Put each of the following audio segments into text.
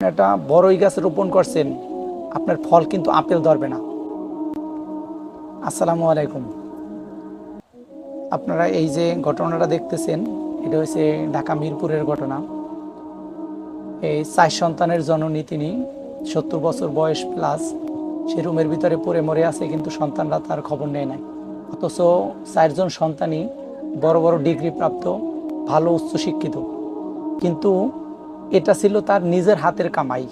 একটা বড়ই গাছ রোপণ করছেন, আপনার ফল কিন্তু আপেল ধরবে না। আসসালামু আলাইকুম। আপনারা এই যে ঘটনাটা দেখতেছেন, এটা হচ্ছে ঢাকা মিরপুরের ঘটনা। এই 4 সন্তানের জননী তিনি, 70 বছর বয়স প্লাস। সে রুমের ভিতরে পড়ে মরে আছে, কিন্তু সন্তানরা তার খবর নেয় নাই। অথচ 4 জন সন্তানই বড় বড় ডিগ্রি প্রাপ্ত, ভালো উচ্চশিক্ষিত, কিন্তু এটা ছিল তার নিজের হাতের কামাই।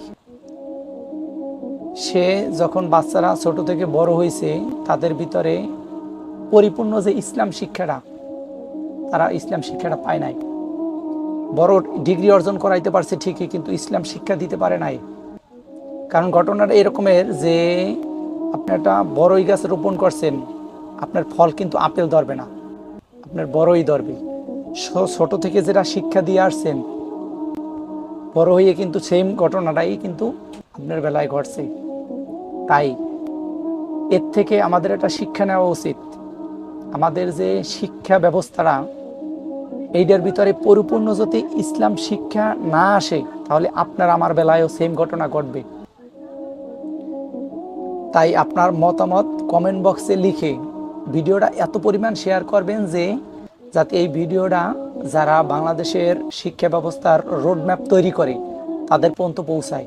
সে যখন বাচ্চারা ছোট থেকে বড় হয়েছে, তাদের ভিতরে পরিপূর্ণ যে ইসলাম শিক্ষাটা, তারা ইসলাম শিক্ষাটা পায় নাই। বড় ডিগ্রি অর্জন করাইতে পারছে ঠিকই, কিন্তু ইসলাম শিক্ষা দিতে পারে নাই। কারণ ঘটনাটা এরকমের যে, আপনি একটা বড়ই গাছ রোপণ করছেন, আপনার ফল কিন্তু আপেল ধরবে না, আপনার বড়ই ধরবে। ছোট থেকে যেটা শিক্ষা দিয়ে আসছেন, বড় হয়ে কিন্তু সেম ঘটনাটাই কিন্তু আপনার বেলায় ঘটছে। তাই এর থেকে আমাদের একটা শিক্ষা নেওয়া উচিত। আমাদের যে শিক্ষা ব্যবস্থাটা, এইটার ভিতরে পরিপূর্ণ যদি ইসলাম শিক্ষা না আসে, তাহলে আপনার আমার বেলায়ও সেম ঘটনা ঘটবে। তাই আপনার মতামত কমেন্ট বক্সে লিখে ভিডিওটা এত পরিমাণ শেয়ার করবেন যে, যাতে এই ভিডিওটা যারা বাংলাদেশের শিক্ষা ব্যবস্থার রোডম্যাপ তৈরি করে, তাদের পর্যন্ত পৌঁছায়।